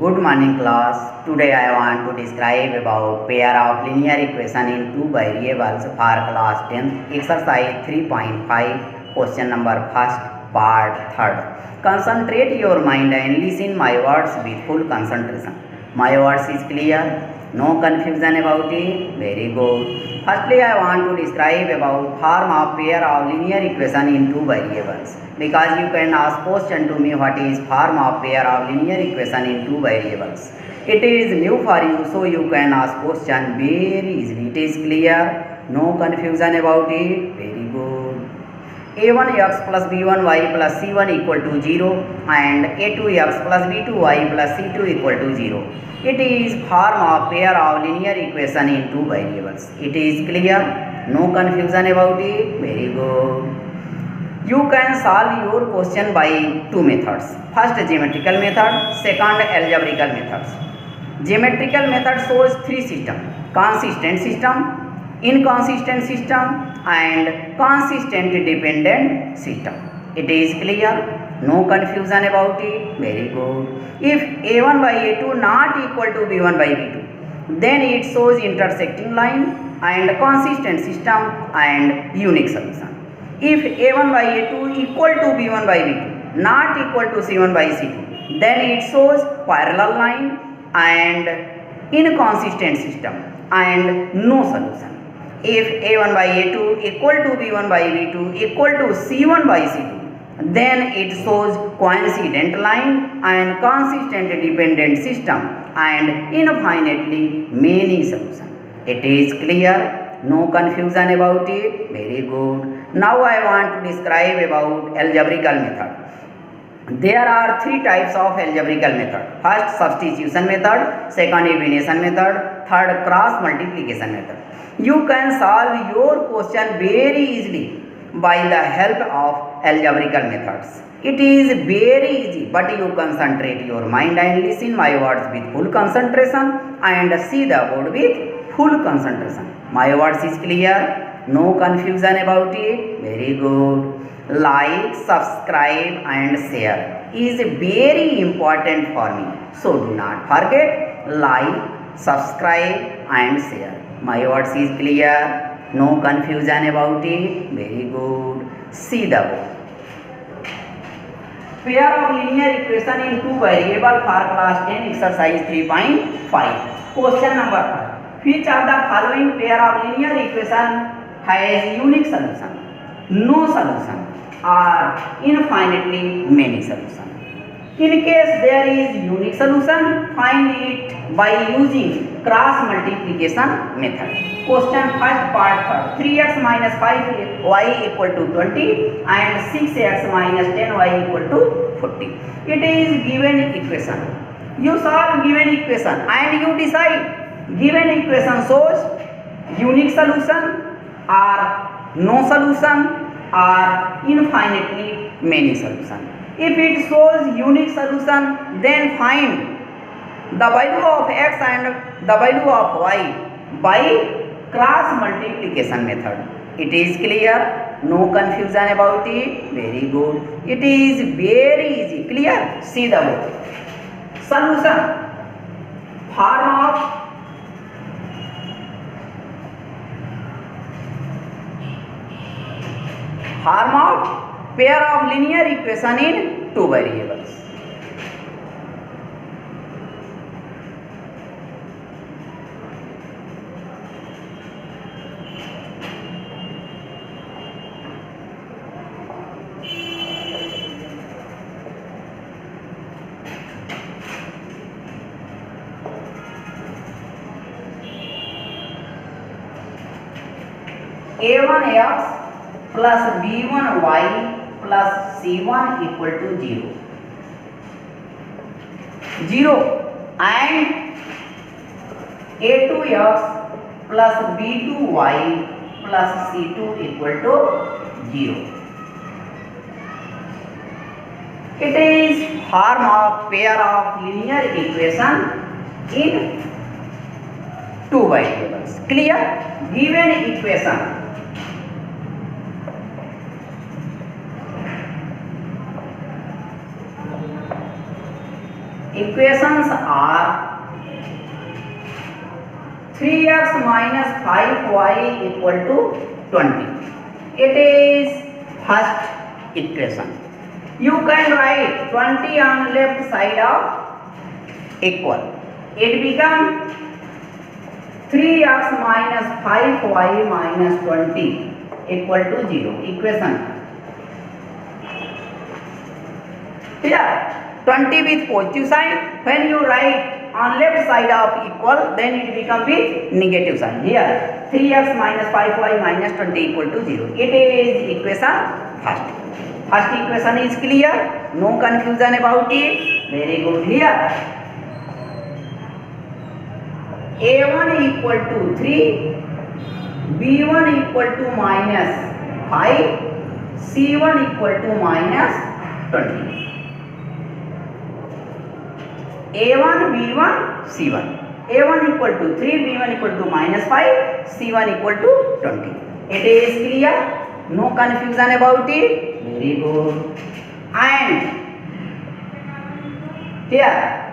Good morning class. Today I want to describe about pair of linear equation in two variables for class 10th exercise 3.5 question number first part third. Concentrate your mind and listen my words with full concentration. My words is clear? No confusion about it? Very good. Firstly I want to describe about form of pair of linear equation in two variables. Because you can ask question to me what is form of pair of linear equation in two variables. It is new for you, so you can ask question very easily. It is clear? No confusion about it? Very good. a1x plus b1y plus c1 equal to 0 and a2x plus b2y plus c2 equal to 0. It is form of pair of linear equation in two variables. It is clear? No confusion about it? Very good. You can solve your question by two methods. First geometrical method, second algebraical methods. Geometrical method shows three systems: consistent system, inconsistent system and consistent dependent system. It is clear? No confusion about it? Very good. If a1 by a2 not equal to b1 by b2, then it shows intersecting line and consistent system and unique solution. If a1 by a2 equal to b1 by b2 not equal to c1 by c2, then it shows parallel line and inconsistent system and no solution. If a1 by a2 equal to b1 by b2 equal to c1 by c2, then it shows coincident line and consistent dependent system and infinitely many solutions. It is clear? No confusion about it? Very good. Now I want to describe about algebraical method. There are three types of algebraical method. First substitution method, second elimination method, third cross multiplication method. You can solve your question very easily by the help of algebraical methods. It is very easy, but you concentrate your mind and listen my words with full concentration and see the board with full concentration. My words is clear? No confusion about it? Very good. Like, subscribe and share is very important for me. So do not forget, like, subscribe and share. My words is clear? No confusion about it? Very good. See the board. Pair of linear equation in two variable for class 10 exercise 3.5. Question number 1. Which of the following pair of linear equation has unique solution, no solution or infinitely many solution? In case there is unique solution, find it by using cross multiplication method. Question first part 3x minus 5y equal to 20 and 6x minus 10y equal to 40. It is given equation. You solve given equation and you decide given equation shows unique solution or no solution or infinitely many solution. If it shows unique solution, then find the value of x and the value of y by cross multiplication method. It is clear? No confusion about it? Very good. It is very easy. Clear? See the board. Solution. Form of pair of linear equation in two variables. a1x plus b1y plus c1 equal to 0. 0 and a2x plus b2y plus c2 equal to 0. It is form of pair of linear equation in two variables. Clear? Given equation. equations are 3x minus 5y equal to 20. It is first equation. You can write 20 on left side of equal. It becomes 3x minus 5y minus 20 equal to 0. Equation. Here 20 with positive sign. When you write on left side of equal, then it becomes with negative sign. Here 3x minus 5y minus 20 equal to 0. It is equation first. First equation is clear. No confusion about it. Very good. Here a1 equal to 3, b1 equal to minus 5, c1 equal to minus 20. a1, b1, c1. a1 equal to 3, b1 equal to minus 5, c1 equal to 20. It is clear. No confusion about it. Very good. And here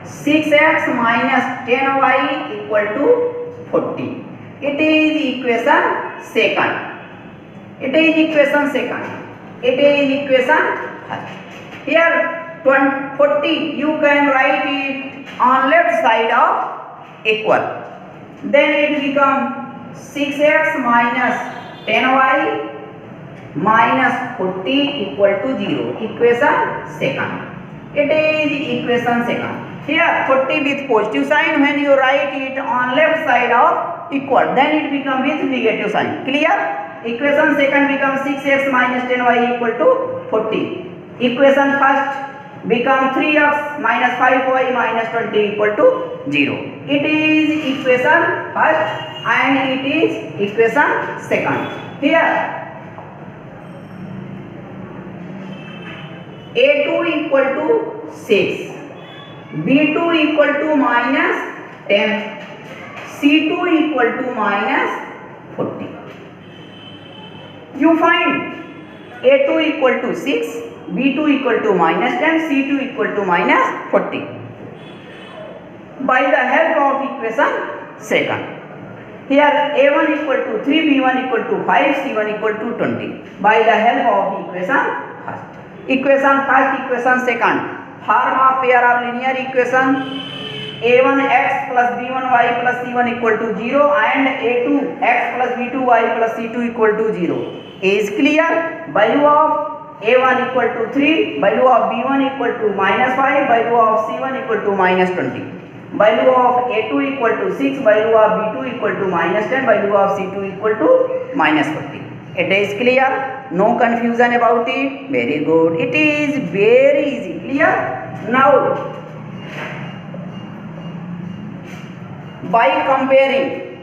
6x minus 10y equal to 40. It is equation second. It is equation second. It is equation first. Here 40 you can write it on left side of equal. Then it becomes 6x minus 10y minus 40 equal to 0. Equation second. It is equation second. Here 40 with positive sign. When you write it on left side of equal, then it becomes with negative sign. Clear? Equation second becomes 6x minus 10y equal to 40. Equation first become 3x minus 5y minus 20 equal to 0. It is equation first and it is equation second. Here a2 equal to 6, b2 equal to minus 10, c2 equal to minus 40. You find a2 equal to 6, b2 equal to minus 10, c2 equal to minus 40 by the help of equation second. Here a1 equal to 3, b1 equal to 5, c1 equal to 20 by the help of equation first. Equation first, equation second. Form of pair of linear equation a1x plus b1y plus c1 equal to 0 and a2x plus b2y plus c2 equal to 0 is clear. Value of a1 equal to 3, value of b1 equal to minus 5, value of c1 equal to minus 20, value of a2 equal to 6, value of b2 equal to minus 10, value of c2 equal to minus 40. It is clear. No confusion about it. Very good. It is very easy. Clear? Now by comparing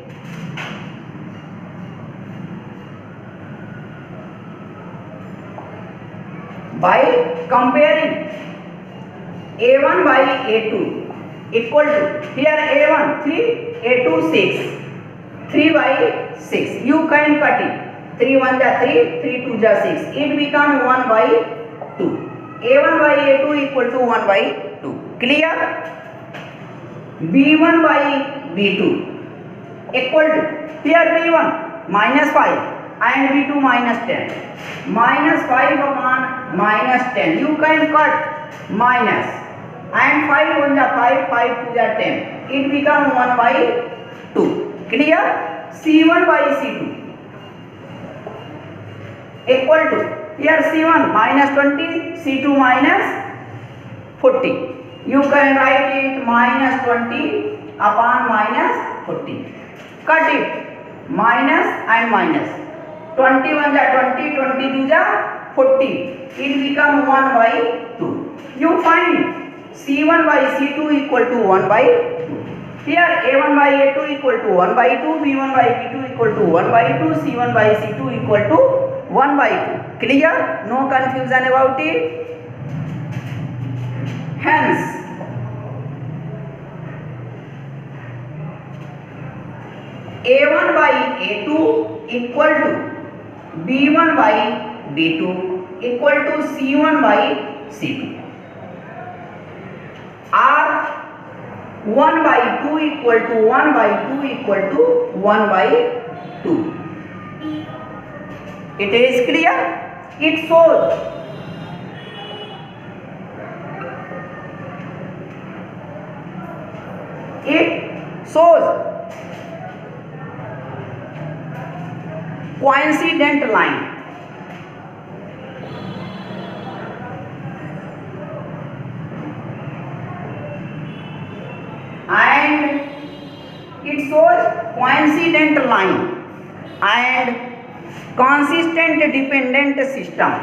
a1 by a2 equal to, here a1 3, a2 6, 3 by 6. You can cut it. 3 1 ja 3, 3 2 ja 6. It becomes 1 by 2. a1 by a2 equal to 1 by 2. Clear? b1 by b2 equal to, here b1 minus 5 and b2 minus 10. Minus 5 upon minus 10. You can cut minus and 5 1 ja 5, 5 2 ja 10. It becomes 1 by 2. Clear? c1 by c2 equal to, here c1 minus 20, c2 minus 40. You can write it minus 20 upon minus 40. Cut it. Minus and minus. 21 ja 20, 22 ja 40. It becomes 1 by 2. You find c1 by c2 equal to 1 by 2. Here a1 by a2 equal to 1 by 2, b1 by b2 equal to 1 by 2, c1 by c2 equal to 1 by 2. Clear? No confusion about it. Hence a1 by a2 equal to b1 by b2 equal to c1 by c2. 1 by 2 equal to 1 by 2 equal to 1 by 2. It is clear? It shows coincident line. And it shows coincident line and consistent dependent system.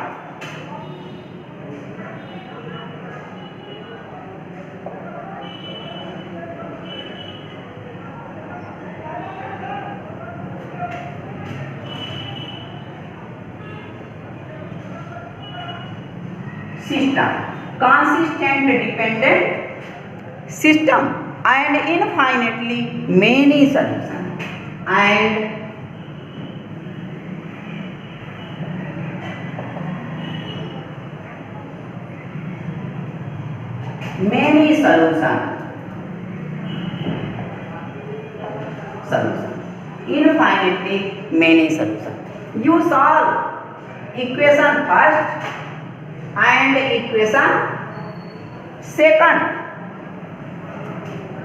Consistent dependent system and infinitely many solutions and many solutions. Infinitely many solutions. You solve equation first and equation second,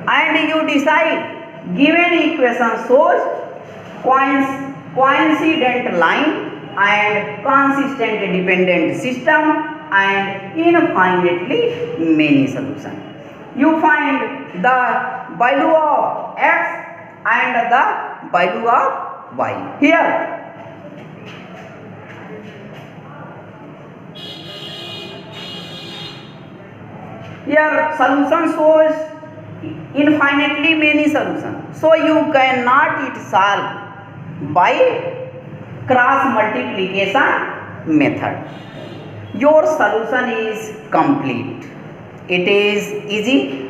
and you decide given equation shows coincident line and consistent dependent system and infinitely many solutions. You find the value of x and the value of y. Here solution shows infinitely many solutions, so you cannot it solve by cross multiplication method. Your solution is complete. It is easy,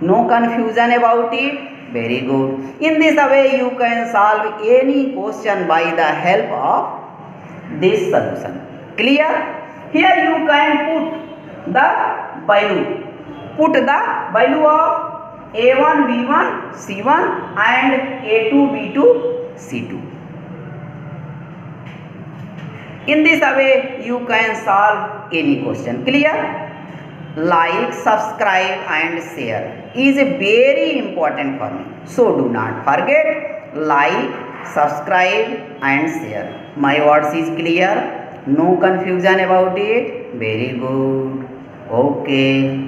no confusion about it. Very good. In this way you can solve any question by the help of this solution. Clear? Here you can put the value. Put the value of a1 b1 c1 and a2 b2 c2. In this way you can solve any question. Clear? Like, subscribe and share is very important for me. So do not forget, like, subscribe and share. My words is clear? No confusion about it? Very good. Okay.